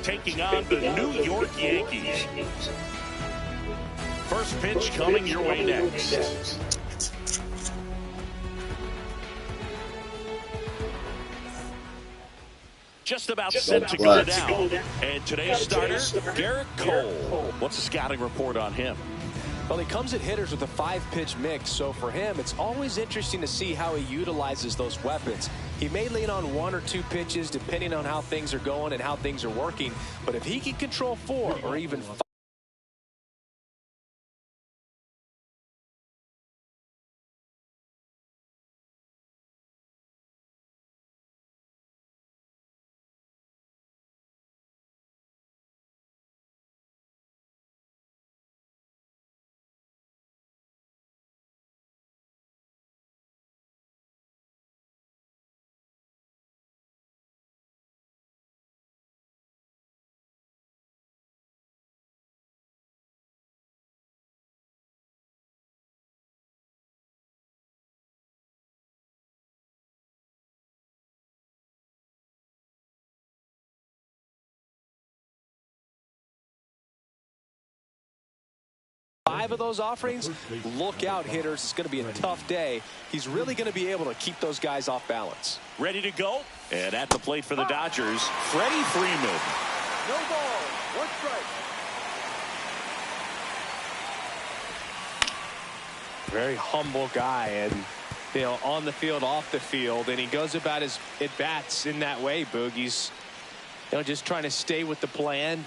taking on the New York Yankees. First pitch coming your way next. Just about set to go down. And today's starter, Garrett Cole. What's the scouting report on him? Well, he comes at hitters with a 5-pitch mix, so for him, it's always interesting to see how he utilizes those weapons. He may lean on 1 or 2 pitches depending on how things are going and how things are working, but if he can control 4 or even 5, of those offerings, look out, hitters. It's going to be a tough day. He's really going to be able to keep those guys off balance. Ready to go? And at the plate for the Dodgers, Freddie Freeman. No ball, 1 strike. Very humble guy, and on the field, off the field, and he goes about his at-bats in that way, Boog. He's just trying to stay with the plan.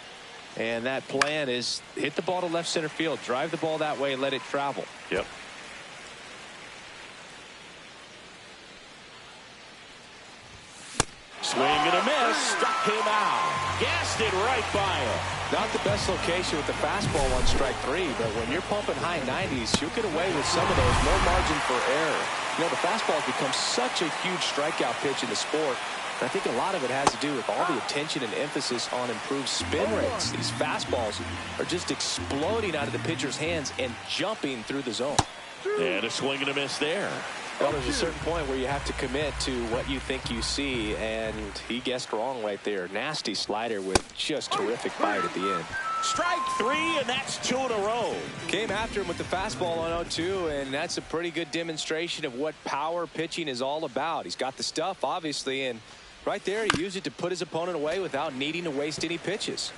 And that plan is hit the ball to left center field, drive the ball that way, let it travel. Yep. Swing and a miss, struck him out. Gassed it right by him. Not the best location with the fastball on strike 3, but when you're pumping high 90s, you'll get away with some of those. No margin for error. The fastball has become such a huge strikeout pitch in the sport. I think a lot of it has to do with all the attention and emphasis on improved spin rates. These fastballs are just exploding out of the pitcher's hands and jumping through the zone. And a swing and a miss there. Well, there's a certain point where you have to commit to what you think you see, and he guessed wrong right there. Nasty slider with just terrific bite at the end. Strike 3, and that's 2 in a row. Came after him with the fastball on 0-2, and that's a pretty good demonstration of what power pitching is all about. He's got the stuff, obviously, and right there, he used it to put his opponent away without needing to waste any pitches.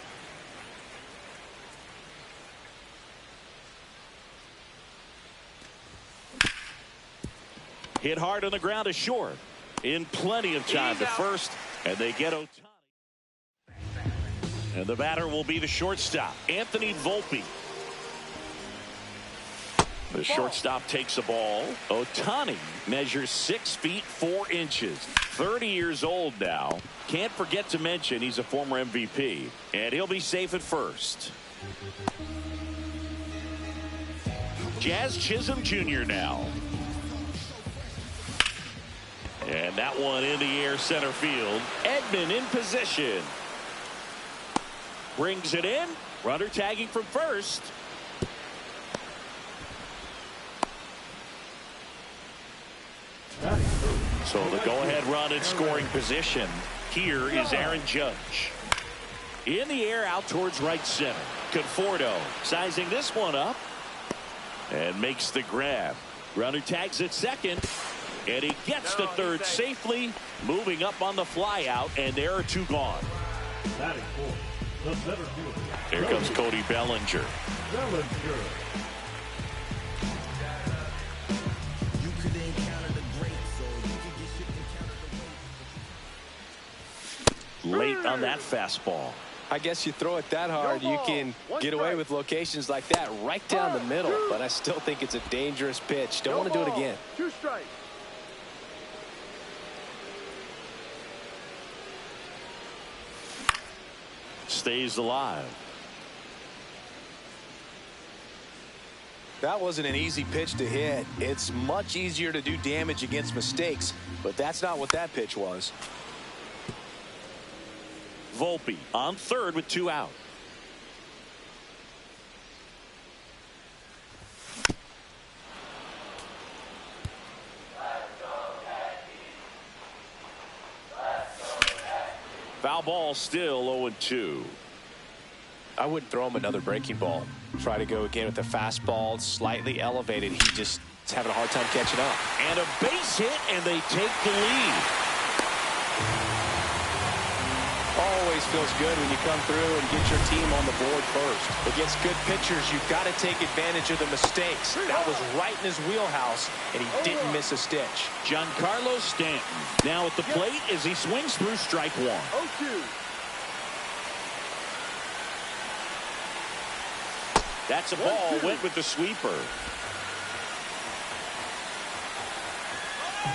Hit hard on the ground is short. In plenty of time to first, and they get Ohtani. And the batter will be the shortstop, Anthony Volpe. The shortstop takes a ball. Ohtani measures 6 feet 4 inches. 30 years old now. Can't forget to mention he's a former MVP. And he'll be safe at first. Jazz Chisholm Jr. now. And that one in the air center field. Edman in position. Brings it in. Runner tagging from first. So the go-ahead run in scoring position. Here is Aaron Judge. In the air out towards right center. Conforto sizing this one up. And makes the grab. Runner tags at second. And he gets to third safely. Moving up on the fly out. And there are 2 gone. Here comes Cody Bellinger. Late on that fastball. I guess you throw it that hard, you can get away with locations like that right down the middle. But I still think it's a dangerous pitch. Don't want to do it again. 2 strikes. Stays alive. That wasn't an easy pitch to hit. It's much easier to do damage against mistakes, but that's not what that pitch was. Volpe on third with 2 out. Foul foul ball, still 0-2. I wouldn't throw him another breaking ball. Try to go again with the fastball, slightly elevated. He just is having a hard time catching up. And a base hit, and they take the lead. Always feels good when you come through and get your team on the board first. Against good pitchers, you've got to take advantage of the mistakes. That was right in his wheelhouse, and he didn't miss a stitch. Giancarlo Stanton now at the plate as he swings through strike one. 0-2. That's a ball, went with the sweeper.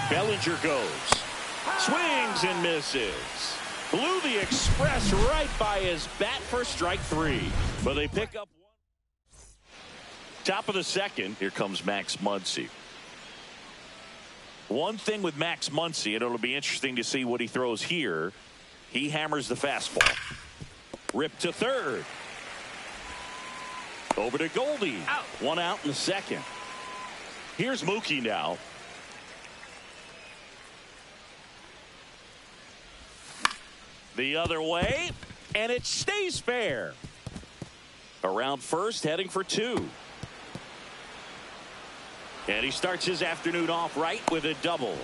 Bellinger goes. Swings and misses. Blew the express right by his bat for strike three. But they pick up one. Top of the second, here comes Max Muncy. One thing with Max Muncy, and it'll be interesting to see what he throws here. He hammers the fastball. Ripped to third. Over to Goldie. Out. One out in the second. Here's Mookie now. The other way, and it stays fair. Around first, heading for two. And he starts his afternoon off right with a double.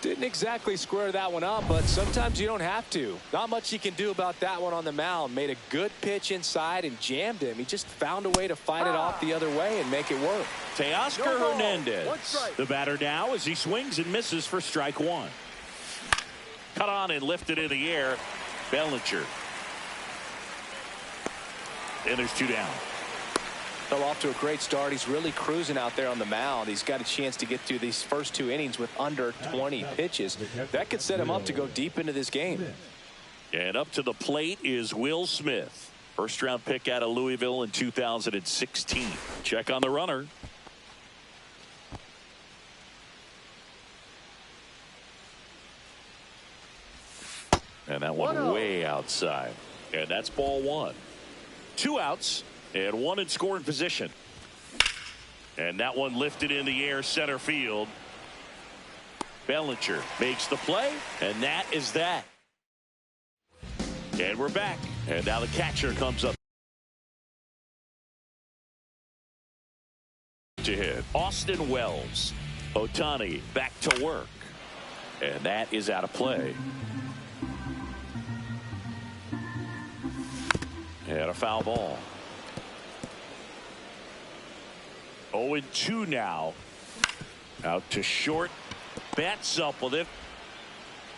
Didn't exactly square that one up, but sometimes you don't have to. Not much you can do about that one on the mound. Made a good pitch inside and jammed him. He just found a way to fight it off the other way and make it work. Teoscar Hernandez, the batter now as he swings and misses for strike one. Cut on and lifted in the air. Bellinger. And there's two down. Fell off to a great start. He's really cruising out there on the mound. He's got a chance to get through these first two innings with under 20 pitches. That could set him up to go deep into this game. And up to the plate is Will Smith. First round pick out of Louisville in 2016. Check on the runner. And that one way outside. And that's ball one. Two outs. And one in scoring position. And that one lifted in the air center field. Bellinger makes the play. And that is that. And we're back. And now the catcher comes up to hit. Austin Wells. Ohtani back to work. And that is out of play. And a foul ball. 0-2 now. Out to short. Bats up with it.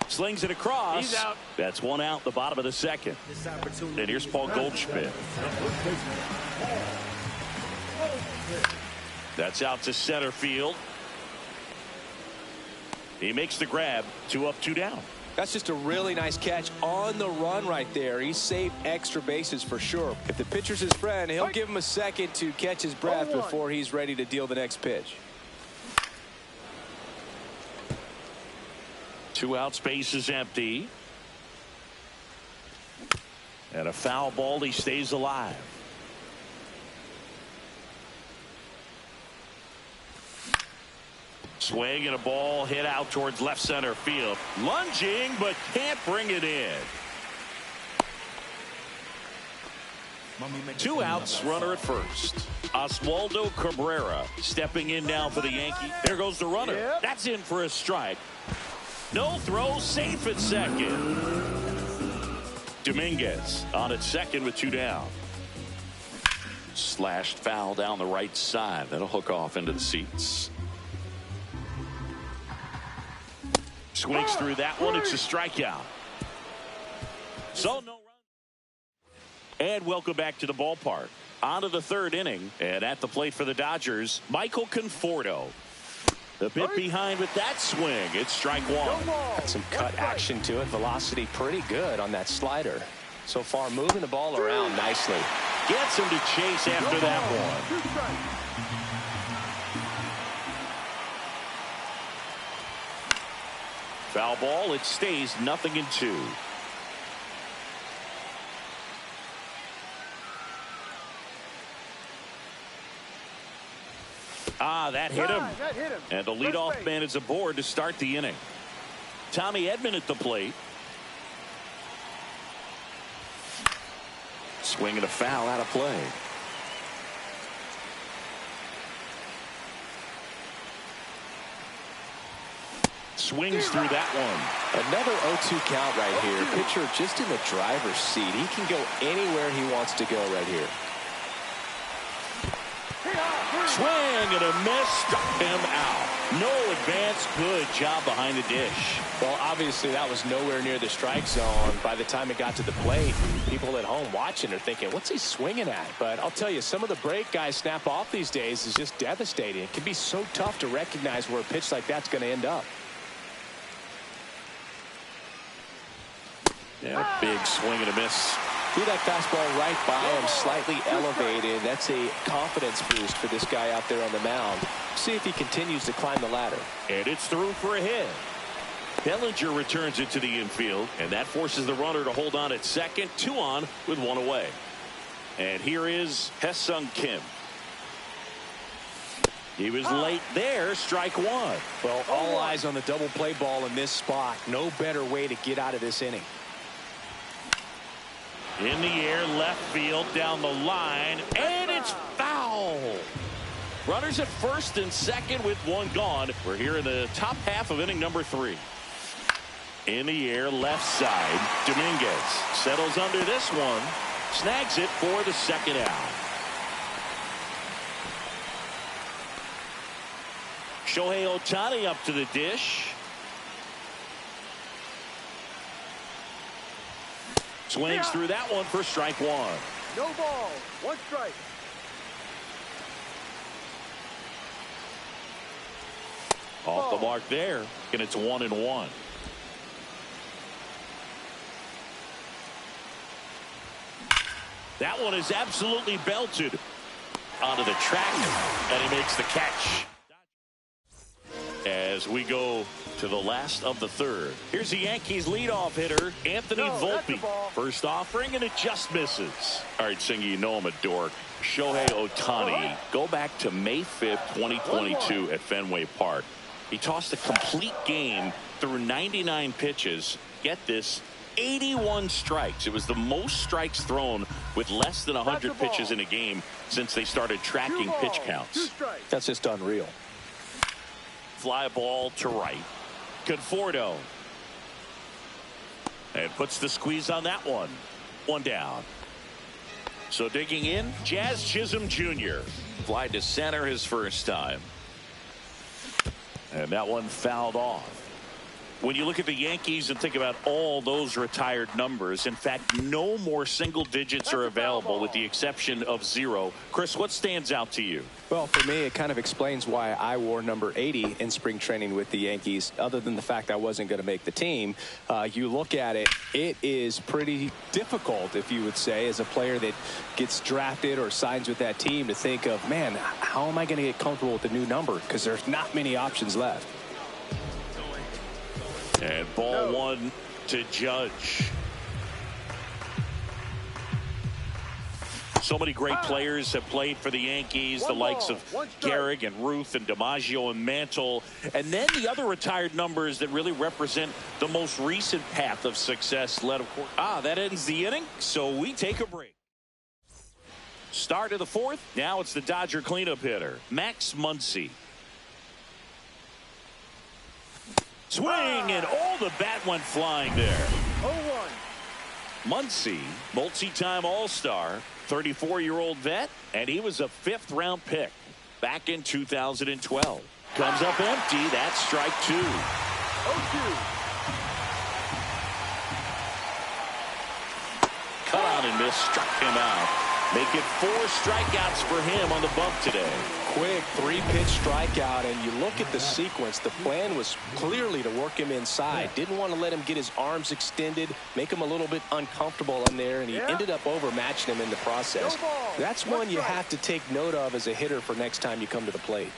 Slings it across. He's out. That's one out the bottom of the second. And here's Paul Goldschmidt. That's out to center field. He makes the grab. 2 up, 2 down. That's just a really nice catch on the run right there. He saved extra bases for sure. If the pitcher's his friend, he'll give him a second to catch his breath before he's ready to deal the next pitch. 2 out, space is empty. And a foul ball. He stays alive. Swing and a ball hit out towards left center field. Lunging, but can't bring it in. 2 outs, runner at first. Oswaldo Cabrera stepping in now for the Yankees. There goes the runner. Yep. That's in for a strike. No throw, safe at second. Dominguez on at second with 2 down. Slashed foul down the right side. That'll hook off into the seats. Swings through that one. It's a strikeout. So no run. And welcome back to the ballpark. On to the third inning. And at the plate for the Dodgers, Michael Conforto. A bit behind with that swing. It's strike one. Got some cut action to it. Velocity pretty good on that slider. So far moving the ball around nicely. Gets him to chase after that one. Foul ball. It stays 0-2. That hit him. And the leadoff man is aboard to start the inning. Tommy Edman at the plate. Swing and a foul out of play. Swings through that one. Another 0-2 count right here. Pitcher just in the driver's seat. He can go anywhere he wants to go right here. Swing and a miss. Struck him out. No advance. Good job behind the dish. Well, obviously that was nowhere near the strike zone. By the time it got to the plate, people at home watching are thinking, what's he swinging at? But I'll tell you, some of the break guys snap off these days is just devastating. It can be so tough to recognize where a pitch like that's going to end up. Yeah, big swing and a miss. Threw that fastball right by him, slightly elevated. That's a confidence boost for this guy out there on the mound. See if he continues to climb the ladder. And it's through for a hit. Bellinger returns it to the infield, and that forces the runner to hold on at second. 2 on with 1 away. And here is Hesung Kim. He was late there. Strike 1. Well, all eyes on the double play ball in this spot. No better way to get out of this inning. In the air, left field, down the line, and it's foul. Runners at first and second with 1 gone. We're here in the top half of inning number 3. In the air, left side, Dominguez settles under this one, snags it for the second out. Shohei Ohtani up to the dish. Swings through that one for strike 1. No ball. 1 strike. Off the mark there, and it's 1-1. That one is absolutely belted onto the track, and he makes the catch. As we go to the last of the 3rd. Here's the Yankees leadoff hitter, Anthony Volpe. First offering, and it just misses. All right, Singy, you know I'm a dork. Shohei Ohtani. Go back to May 5th, 2022 at Fenway Park. He tossed a complete game through 99 pitches. Get this, 81 strikes. It was the most strikes thrown with less than 100 pitches in a game since they started tracking pitch counts. That's just unreal. Fly ball to right. Conforto. And puts the squeeze on that one. 1 down. So digging in, Jazz Chisholm Jr. Fly to center his first time. And that one fouled off. When you look at the Yankees and think about all those retired numbers, in fact, no more single digits are available with the exception of 0. Chris, what stands out to you? Well, for me, it kind of explains why I wore number 80 in spring training with the Yankees. Other than the fact I wasn't going to make the team, you look at it, it is pretty difficult, if you would say, as a player that gets drafted or signs with that team to think of, man, how am I going to get comfortable with the new number? Because there's not many options left. And ball 1 to Judge. So many great players have played for the Yankees, the likes of Gehrig and Ruth and DiMaggio and Mantle. And then the other retired numbers that really represent the most recent path of success led, of course. That ends the inning, so we take a break. Start of the 4th. Now it's the Dodger cleanup hitter, Max Muncy. Swing, and the bat went flying there. 0-1. Muncy, multi-time All-Star, 34-year-old vet, and he was a 5th-round pick back in 2012. Comes up empty. That's strike 2. 0-2. Cut on and miss, struck him out. Make it 4 strikeouts for him on the bump today. Quick 3-pitch strikeout, and you look at the sequence. The plan was clearly to work him inside. Didn't want to let him get his arms extended, make him a little bit uncomfortable in there, and he ended up overmatching him in the process. That's one you have to take note of as a hitter for next time you come to the plate.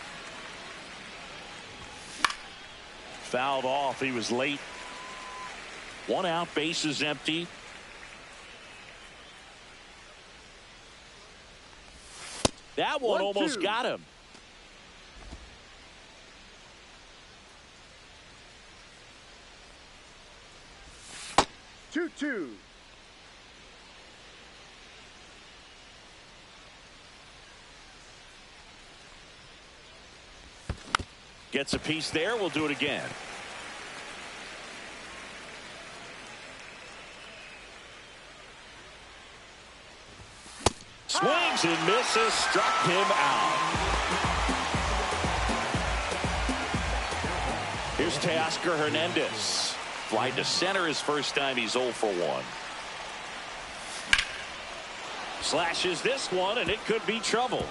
Fouled off. He was late. 1 out, bases empty. That one almost got him. 2-2. Gets a piece there. We'll do it again. Swings and misses. Struck him out. Here's Teoscar Hernandez. Fly to center his first time. He's 0 for 1. Slashes this one, and it could be trouble.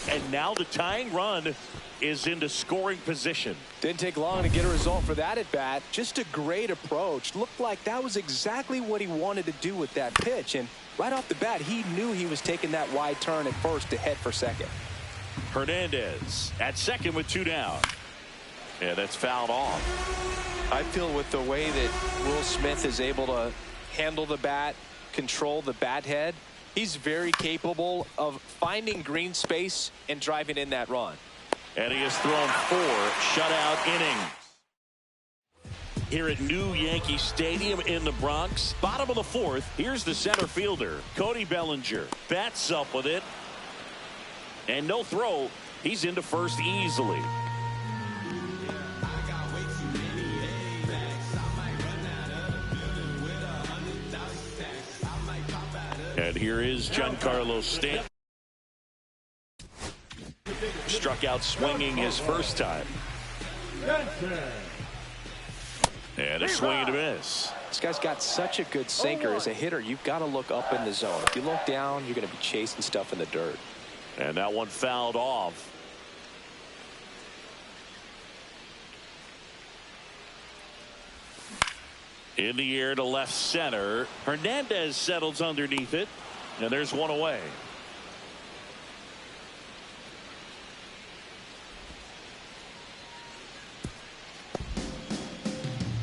And now the tying run is into scoring position. Didn't take long to get a result for that at bat. Just a great approach. Looked like that was exactly what he wanted to do with that pitch. And right off the bat, he knew he was taking that wide turn at first to head for second. Hernandez at second with 2 down. Yeah, that's fouled off. I feel with the way that Will Smith is able to handle the bat, control the bat head, he's very capable of finding green space and driving in that run. And he has thrown 4 shutout innings. Here at New Yankee Stadium in the Bronx, bottom of the 4th, here's the center fielder, Cody Bellinger. Bats up with it. And no throw. He's into first easily. And here is Giancarlo Stanton. Struck out swinging his first time. And a swing and a miss. This guy's got such a good sinker. As a hitter, you've got to look up in the zone. If you look down, you're going to be chasing stuff in the dirt. And that one fouled off. In the air to left center. Hernandez settles underneath it. And there's one away.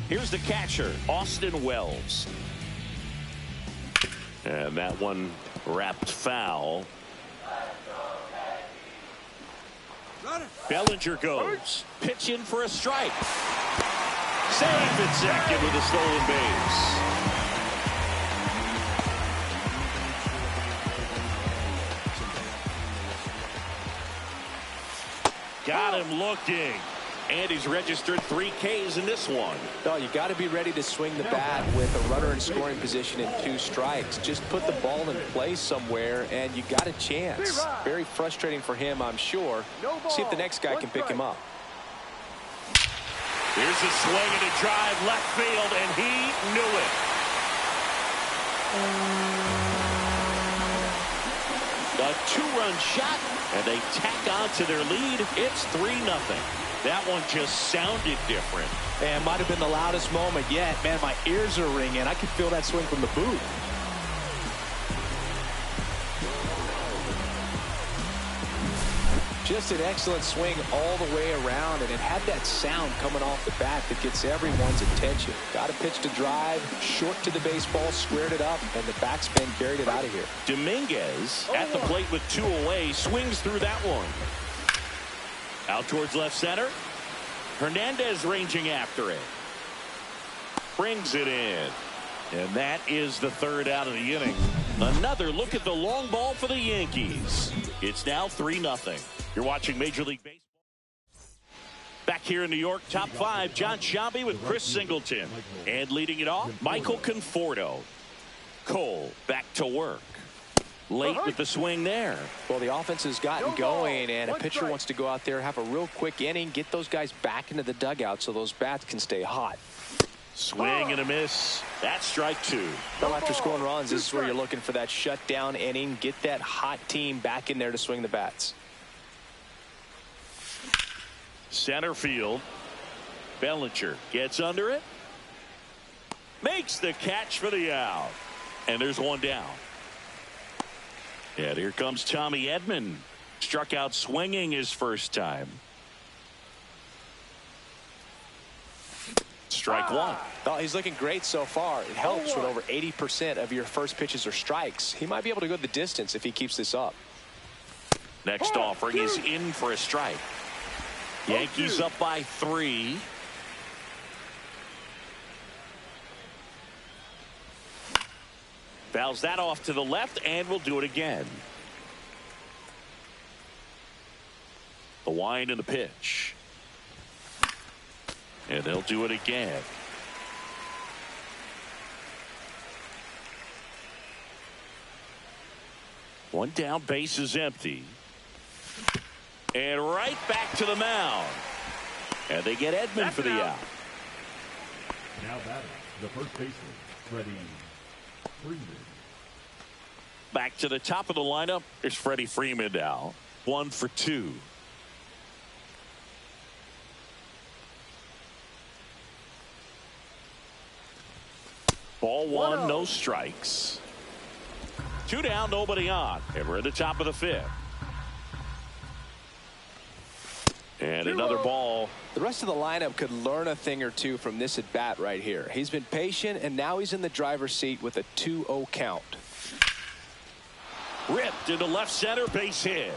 Here's the catcher, Austin Wells. And that one wrapped foul. Bellinger goes. Pitch in for a strike. Safe at second with a stolen base. Got him looking. And he's registered 3 Ks in this one. No, you got to be ready to swing the bat with a runner in scoring position and 2 strikes. Just put the ball in place somewhere and you got a chance. Very frustrating for him, I'm sure. See if the next guy can pick him up. Here's a swing and a drive left field, and he knew it. A 2-run shot, and they tack on to their lead. It's 3-0. That one just sounded different. And might have been the loudest moment yet. Man, my ears are ringing. I could feel that swing from the booth. Just an excellent swing all the way around, and it had that sound coming off the bat that gets everyone's attention. Got a pitch to drive, short to the baseball, squared it up, and the backspin carried it out of here. Dominguez at the plate with 2 away, swings through that one. Out towards left center. Hernandez ranging after it. Brings it in. And that is the 3rd out of the inning. Another look at the long ball for the Yankees. It's now 3-0. You're watching Major League Baseball. Back here in New York, top 5, John Sciambi with Chris Singleton. And leading it off, Michael Conforto. Cole back to work. Late with the swing there. Well, the offense has gotten going, and a pitcher wants to go out there, have a real quick inning, get those guys back into the dugout so those bats can stay hot. Swing and a miss. That's strike 2. Well, after scoring runs, this is where you're looking for that shutdown inning. Get that hot team back in there to swing the bats. Center field. Bellinger gets under it. Makes the catch for the out. And there's one down. And here comes Tommy Edman. Struck out swinging his first time. Strike 1. Oh, he's looking great so far. It helps when over 80% of your first pitches are strikes. He might be able to go the distance if he keeps this up. Next offering is in for a strike. Yankees up by 3. Fouls that off to the left, and will do it again. The wind and the pitch. And they'll do it again. One down, base is empty. And right back to the mound. And they get Edman for the out. Now batting, the first baseman, Freddie Freeman. Back to the top of the lineup is Freddie Freeman now. 1 for 2. Ball 1, no strikes. 2 down, nobody on. And we're at the top of the 5th. And another ball. The rest of the lineup could learn a thing or two from this at bat right here. He's been patient, and now he's in the driver's seat with a 2-0 count. Ripped into left center, base hit.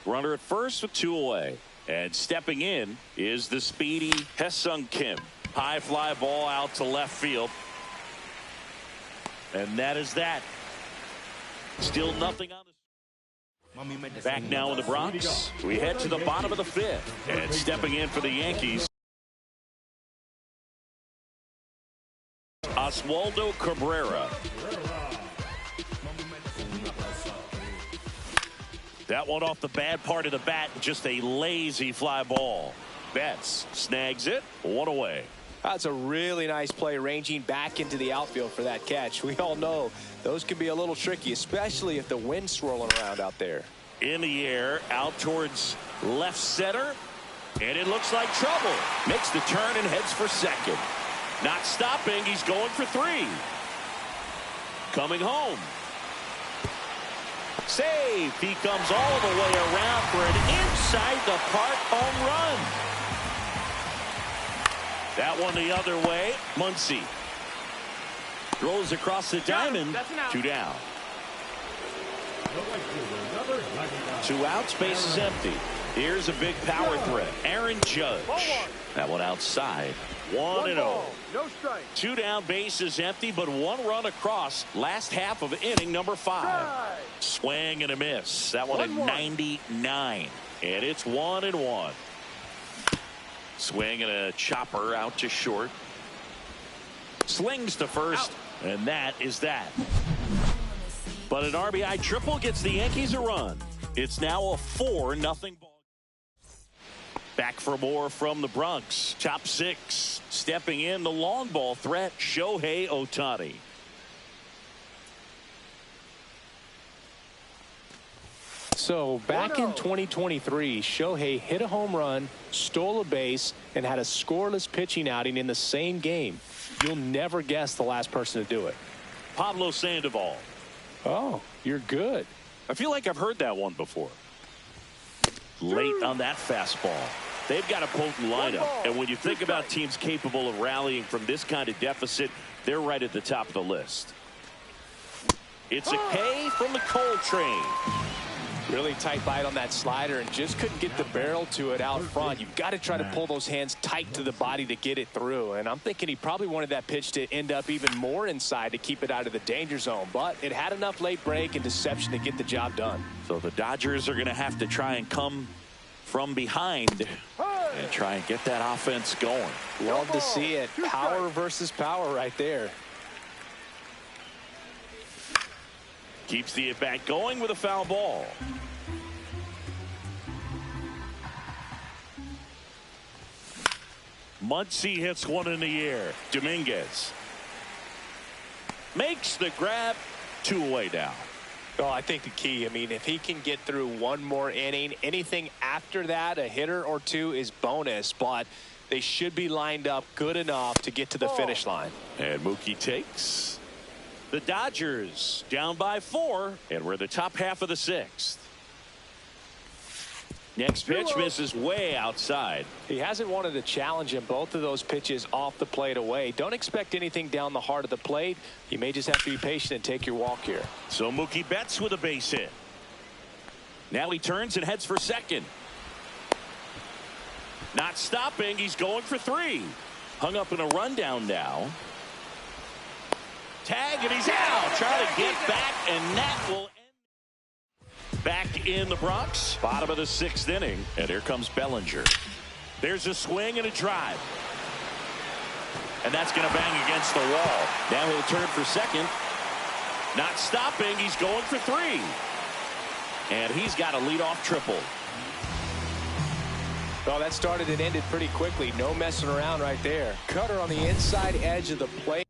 Runner at first with 2 away. And stepping in is the speedy Hesung Kim. High fly ball out to left field. And that is that. Still nothing on the... Back now in the Bronx. We head to the bottom of the 5th. And stepping in for the Yankees, Oswaldo Cabrera. That one off the bad part of the bat. Just a lazy fly ball. Betts snags it. 1 away. That's a really nice play, ranging back into the outfield for that catch. We all know those can be a little tricky, especially if the wind's swirling around out there. In the air, out towards left center. And it looks like trouble. Makes the turn and heads for second. Not stopping. He's going for 3. Coming home. Save. He comes all the way around for an inside the park home run. That one the other way. Muncy throws across the diamond. 2 down. 2 outs, base is empty. Here's a big power threat. Aaron Judge. That one outside. 1-0. No strike. 2 down, base is empty, but 1 run across. Last half of inning number 5. Swing and a miss. That one at 99. And it's 1-1. Swing and a chopper out to short. Slings to first, and that is that. But an RBI triple gets the Yankees a run. It's now a 4-0 ball. Back for more from the Bronx. Top 6. Stepping in, the long ball threat, Shohei Ohtani. So back in 2023, Shohei hit a home run, stole a base, and had a scoreless pitching outing in the same game. You'll never guess the last person to do it. Pablo Sandoval. Oh, you're good. I feel like I've heard that one before. Late on that fastball. They've got a potent lineup. And when you think about teams capable of rallying from this kind of deficit, they're right at the top of the list. It's a K from the Coltrane. Really tight bite on that slider and just couldn't get the barrel to it out front. You've got to try to pull those hands tight to the body to get it through. And I'm thinking he probably wanted that pitch to end up even more inside to keep it out of the danger zone. But it had enough late break and deception to get the job done. So the Dodgers are going to have to try and come from behind and try and get that offense going. Love to see it. Power versus power right there. Keeps the at-bat going with a foul ball. Muncy hits one in the air. Dominguez makes the grab. 2 away now. Well, I think the key, I mean, if he can get through 1 more inning, anything after that, a hitter or 2 is bonus, but they should be lined up good enough to get to the finish line. And Mookie takes. The Dodgers down by 4, and we're the top half of the 6th. Next pitch misses way outside. He hasn't wanted to challenge him. Both of those pitches off the plate away. Don't expect anything down the heart of the plate. You may just have to be patient and take your walk here. So Mookie Betts with a base hit. Now he turns and heads for second. Not stopping. He's going for 3. Hung up in a rundown now. Tag, and he's out. Trying to get back, and that will end. Back in the Bronx. Bottom of the 6th inning. And here comes Bellinger. There's a swing and a drive. And that's going to bang against the wall. Now he'll turn for second. Not stopping. He's going for 3. And he's got a leadoff triple. Well, that started and ended pretty quickly. No messing around right there. Cutter on the inside edge of the plate.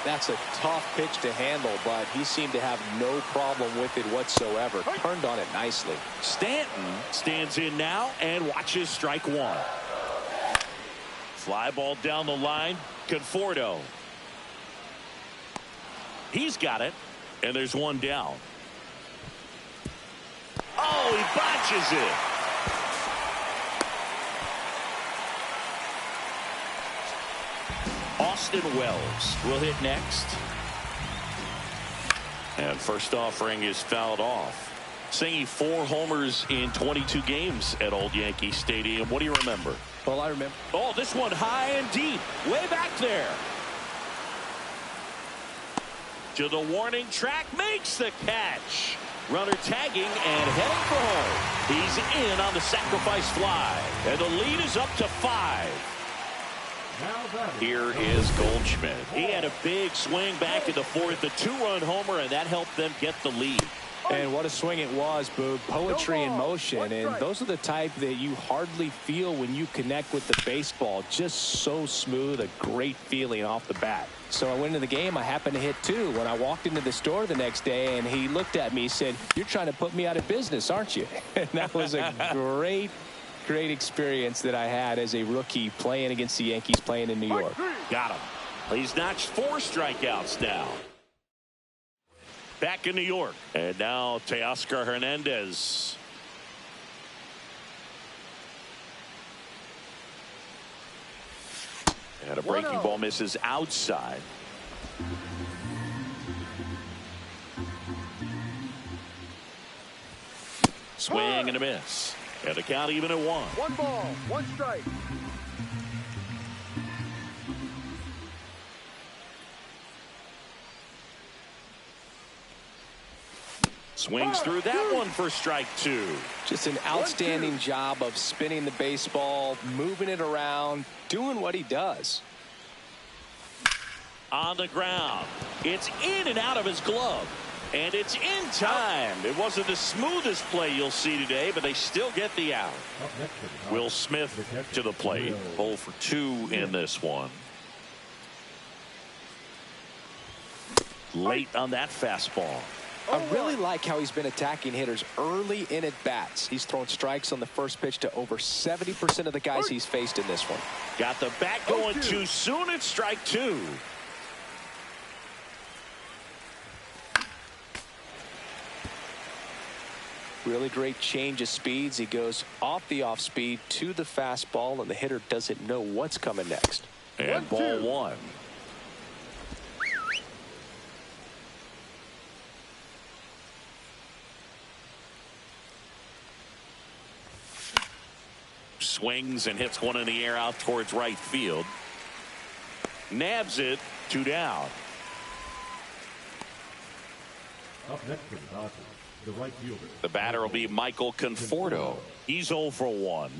That's a tough pitch to handle, but he seemed to have no problem with it whatsoever. Turned on it nicely. Stanton stands in now and watches strike 1. Fly ball down the line. Conforto. He's got it, and there's 1 down. Oh, he botches it. Austin Wells will hit next. And first offering is fouled off. Singing 4 homers in 22 games at Old Yankee Stadium. What do you remember? Well, I remember. Oh, this one high and deep. Way back there. To the warning track. Makes the catch. Runner tagging and heading for home. He's in on the sacrifice fly. And the lead is up to 5. Here is Goldschmidt. He had a big swing back in the 4th, a 2-run homer, and that helped them get the lead. And what a swing it was, Boog. Poetry in motion, and those are the type that you hardly feel when you connect with the baseball. Just so smooth, a great feeling off the bat. So I went into the game. I happened to hit 2 when I walked into the store the next day, and he looked at me and said, "You're trying to put me out of business, aren't you?" And that was a great experience that I had as a rookie playing against the Yankees, playing in New York. Got him. He's notched 4 strikeouts now. Back in New York. And now Teoscar Hernandez. And a breaking ball misses outside. Swing and a miss. And the count even at 1. 1 ball, 1 strike. Swings through that one for strike 2. Just an outstanding job of spinning the baseball, moving it around, doing what he does. On the ground. It's in and out of his glove. And it's in time. It wasn't the smoothest play you'll see today, but they still get the out. Will Smith to the plate. 0 for 2 in this one. Late on that fastball. I really like how he's been attacking hitters early in at bats. He's thrown strikes on the first pitch to over 70% of the guys he's faced in this one. Got the bat going too soon. It's strike 2. Really great change of speeds. He goes off the off speed to the fastball, and the hitter doesn't know what's coming next. And ball 1. Swings and hits one in the air out towards right field. Nabs it. 2 down. Up next for the Dodgers, the right fielder. The batter will be Michael Conforto. He's 0 for 1.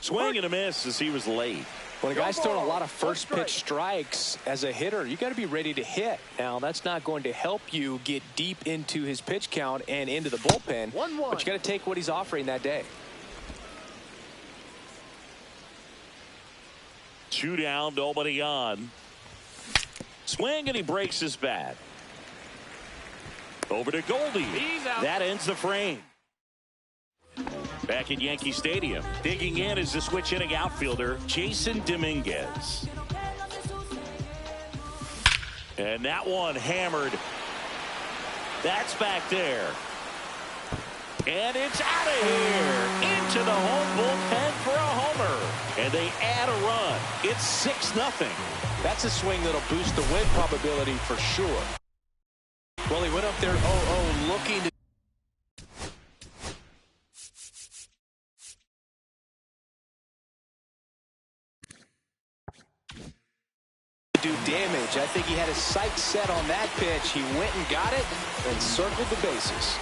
Swing and a miss as he was late. When a guy's throwing a lot of first pitch strikes as a hitter, you got to be ready to hit. Now, that's not going to help you get deep into his pitch count and into the bullpen, but you got to take what he's offering that day. 2 down, nobody on. Swing, and he breaks his bat. Over to Goldie. That ends the frame. Back at Yankee Stadium, digging in is the switch hitting outfielder, Jason Dominguez. And that one hammered. That's back there. And it's out of here. Into the home bullpen for a homer. And they add a run. It's 6-0. That's a swing that'll boost the win probability for sure. Well, he went up there 0-0 looking to do damage. I think he had his sights set on that pitch. He went and got it and circled the bases.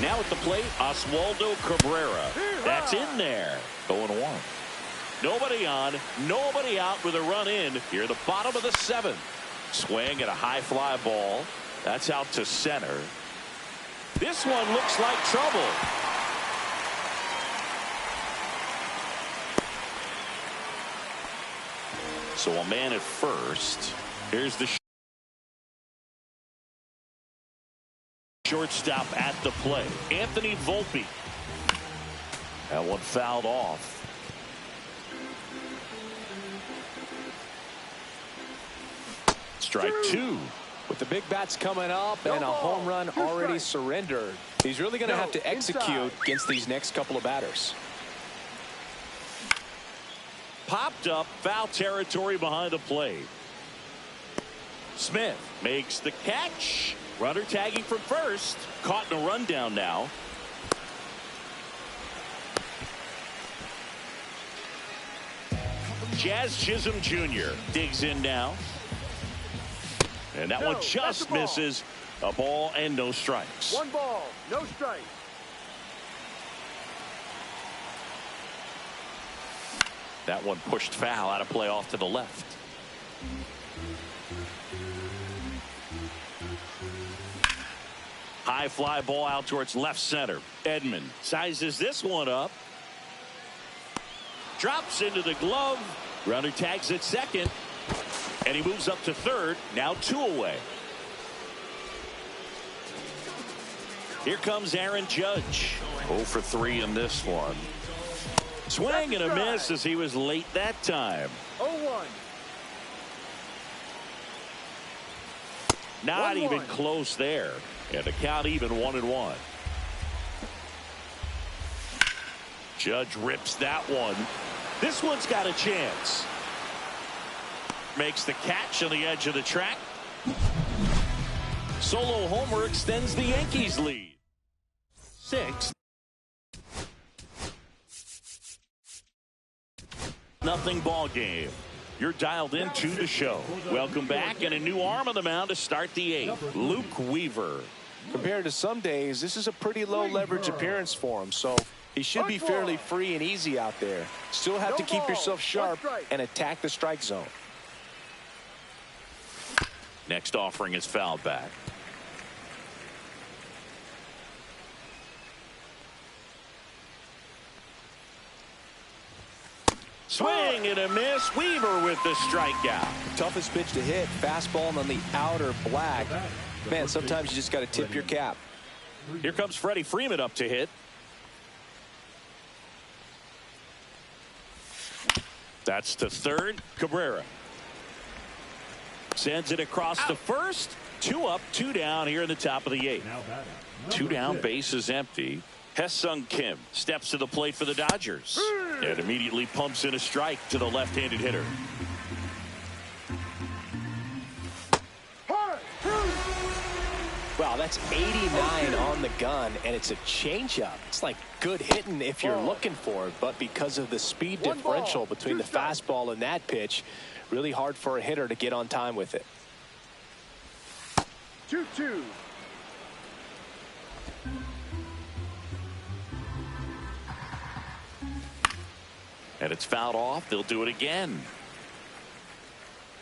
Now at the plate, Oswaldo Cabrera. That's in there. 0-1. Nobody on, nobody out with a run in here at the bottom of the 7th. Swing at a high fly ball. That's out to center. This one looks like trouble. So a man at first. Here's the shortstop at the play. Anthony Volpe. That one fouled off. Strike 2. With the big bats coming up and a home run already surrendered, he's really going to have to execute against these next couple of batters. Popped up, foul territory behind the plate. Smith makes the catch. Runner tagging from first. Caught in a rundown now. Jazz Chisholm Jr. digs in now. And that one just misses. A ball and no strikes. 1 ball, no strike. That one pushed foul, out of play off to the left. High fly ball out towards left center. Edman sizes this one up. Drops into the glove. Runner tags at second. And he moves up to third. Now 2 away. Here comes Aaron Judge. 0 for 3 in this one. Swing and a miss as he was late that time. 0-1. Not even close there. And the count even 1-1. Judge rips that one. This one's got a chance. Makes the catch on the edge of the track. Solo homer extends the Yankees lead. 6-0 ball game. You're dialed into the show. Welcome back, and a new arm on the mound to start the 8th. Luke Weaver. Compared to some days, this is a pretty low leverage appearance for him, so he should be fairly free and easy out there. Still have to keep yourself sharp and attack the strike zone. Next offering is fouled back. Swing and a miss. Weaver with the strikeout. Toughest pitch to hit, fastball on the outer black. Man, sometimes you just got to tip your cap. Here comes Freddie Freeman up to hit. That's to third. Cabrera sends it across to first. 2 up, 2 down here in the top of the 8th. 2 down, base is empty. Hesung Kim steps to the plate for the Dodgers and immediately pumps in a strike to the left-handed hitter. Wow, that's 89 on the gun, and it's a changeup. It's like good hitting if you're looking for it, but because of the speed differential between the fastball and that pitch, really hard for a hitter to get on time with it. 2-2. And it's fouled off. They'll do it again.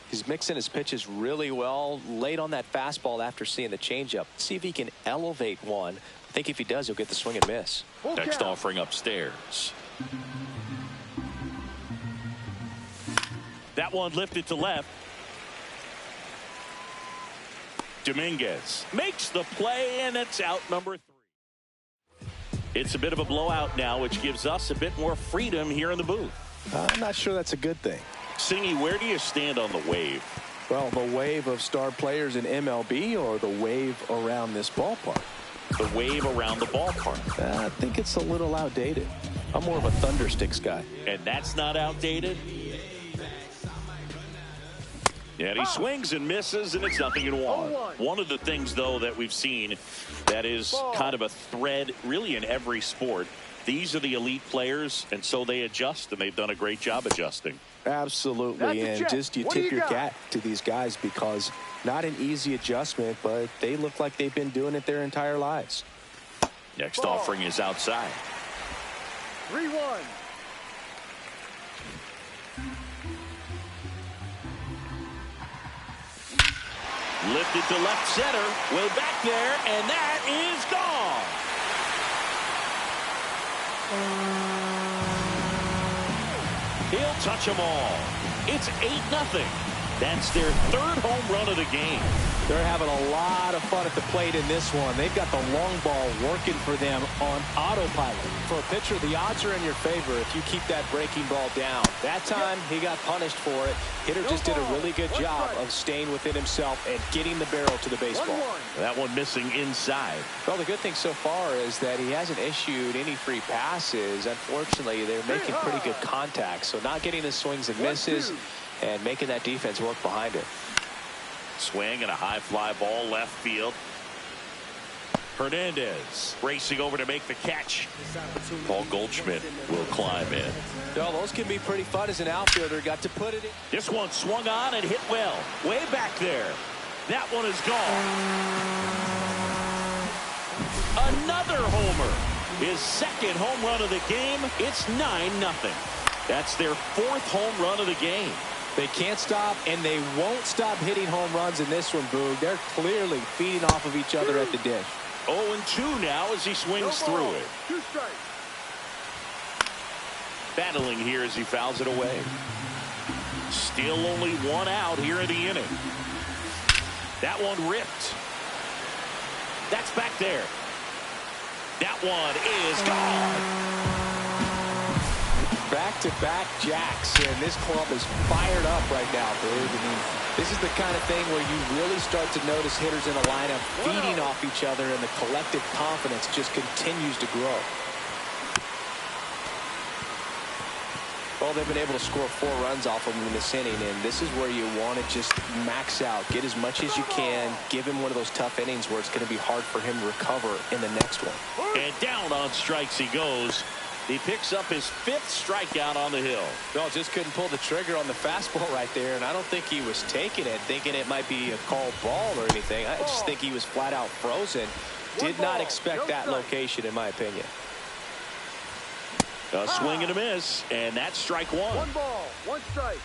He's mixing his pitches really well, late on that fastball after seeing the changeup. See if he can elevate one. I think if he does, he'll get the swing and miss. Next offering upstairs. That one lifted to left. Dominguez makes the play, and it's out number 3. It's a bit of a blowout now, which gives us a bit more freedom here in the booth. I'm not sure that's a good thing. Singy, where do you stand on the wave? Well, the wave of star players in MLB or the wave around this ballpark? The wave around the ballpark. I think it's a little outdated. I'm more of a Thundersticks guy. And that's not outdated? Yeah, and he swings and misses, and it's 0-1. One of the things, though, that we've seen that is kind of a thread really in every sport, these are the elite players, and so they adjust, and they've done a great job adjusting. Absolutely, and just you tip your cap to these guys because not an easy adjustment, but they look like they've been doing it their entire lives. Next offering is outside. 3-1. Lifted to left center, way back there, and that is gone. He'll touch them all. It's 8-0. That's their 3rd home run of the game. They're having a lot of fun at the plate in this one. They've got the long ball working for them on autopilot. For a pitcher, the odds are in your favor if you keep that breaking ball down. That time, he got punished for it. Hitter just did a really good job of staying within himself and getting the barrel to the baseball. That one missing inside. Well, the good thing so far is that he hasn't issued any free passes. Unfortunately, they're making pretty good contact, so not getting the swings and misses and making that defense work behind it. Swing and a high fly ball left field. Hernandez racing over to make the catch. Paul Goldschmidt will climb in. No, those can be pretty fun as an outfielder. Got to put it in. This one swung on and hit well. Way back there. That one is gone. Another homer. His 2nd home run of the game. It's 9-0. That's their 4th home run of the game. They can't stop, and they won't stop hitting home runs in this one, Boog. They're clearly feeding off of each other at the dish. 0-2 now as he swings through it. 2 strikes. Battling here as he fouls it away. Still only 1 out here in the inning. That one ripped. That's back there. That one is gone. Back-to-back jacks, and this club is fired up right now, Boog. I mean, this is the kind of thing where you really start to notice hitters in a lineup feeding off each other, and the collective confidence just continues to grow. Well, they've been able to score 4 runs off of him in this inning, and this is where you want to just max out, get as much as you can, give him one of those tough innings where it's going to be hard for him to recover in the next one. And down on strikes he goes. He picks up his 5th strikeout on the hill. No, just couldn't pull the trigger on the fastball right there, and I don't think he was taking it, thinking it might be a called ball or anything. I just think he was flat out frozen. Did not expect that location, in my opinion. A swing and a miss, and that's strike 1. 1 ball, 1 strike.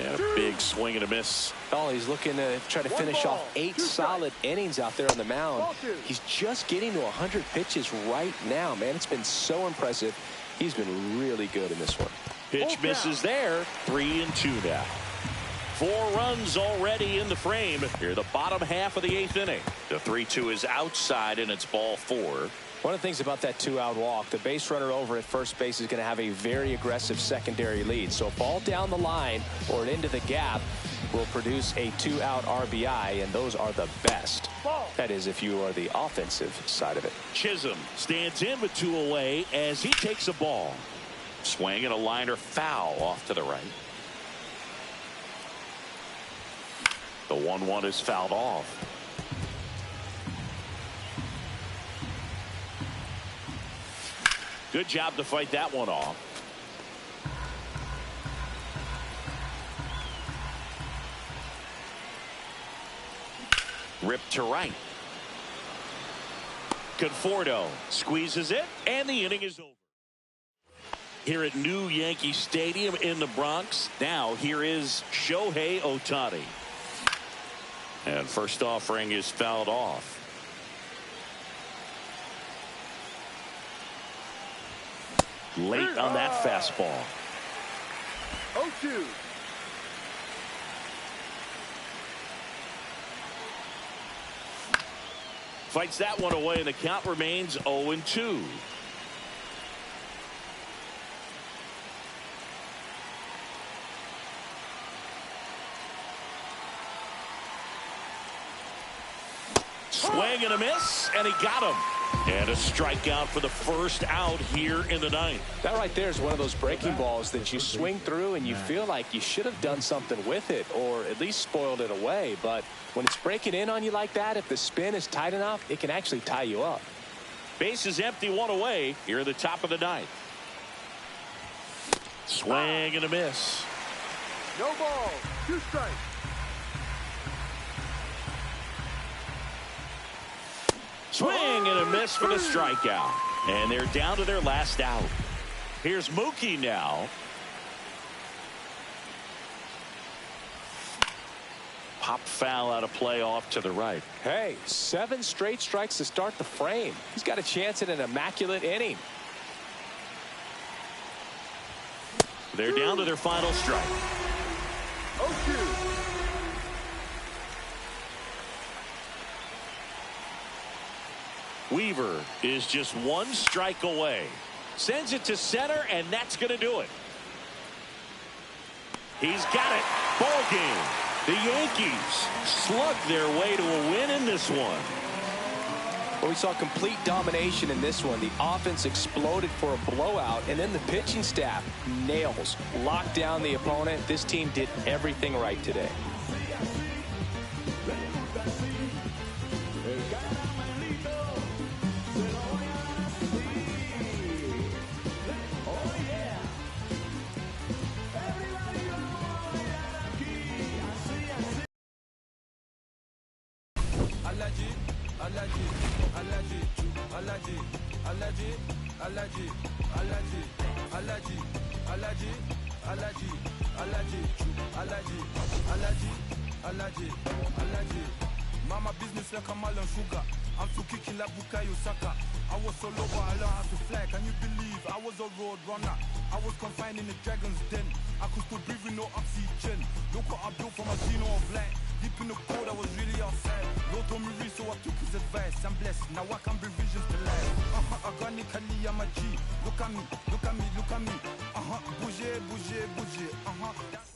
And a big swing and a miss. Oh, he's looking to try to finish off 8 solid innings out there on the mound. He's just getting to 100 pitches right now, man. It's been so impressive. He's been really good in this one. Pitch misses there. 3-2 now. 4 runs already in the frame. Here, the bottom half of the 8th inning. The 3-2 is outside, and it's ball 4. One of the things about that 2-out walk, the base runner over at first base is going to have a very aggressive secondary lead. So a ball down the line or into the gap will produce a 2-out RBI, and those are the best. That is, if you are the offensive side of it. Chisholm stands in with 2 away as he takes a ball. Swing and a liner foul off to the right. The 1-1 is fouled off. Good job to fight that one off. Ripped to right. Conforto squeezes it, and the inning is over. Here at New Yankee Stadium in the Bronx. Now here is Shohei Ohtani. And first offering is fouled off. Late on that fastball. 0-2. Fights that one away, and the count remains 0-2. Swing and a miss, and he got him. And a strikeout for the first out here in the ninth. That right there is one of those breaking balls that you swing through and you feel like you should have done something with it or at least spoiled it away. But when it's breaking in on you like that, if the spin is tight enough, it can actually tie you up. Base is empty, one away here at the top of the ninth. Swing and a miss. No ball. 2 strikes. Swing and a miss for the strikeout. And they're down to their last out. Here's Mookie now. Pop foul out of play off to the right. Hey, 7 straight strikes to start the frame. He's got a chance at an immaculate inning. They're down to their final strike. 0-2. Weaver is just 1 strike away. Sends it to center, and that's going to do it. He's got it. Ball game. The Yankees slug their way to a win in this one. Well, we saw complete domination in this one. The offense exploded for a blowout, and then the pitching staff nails. Locked down the opponent. This team did everything right today. Mama business like a melon sugar. I'm still kicking like Bukayo Saka. I was so low, but I learned how to fly. Can you believe I was a road runner? I was confined in the dragon's den. I could still breathe with no oxygen. Look what I built from a zeno of light. Deep in the cold, I was really outside. Lord told me read, so I took his advice. I'm blessed, now I can bring visions to life. Organically, I'm a G. Look at me, look at me, look at me. Bouger, bouger, bouger.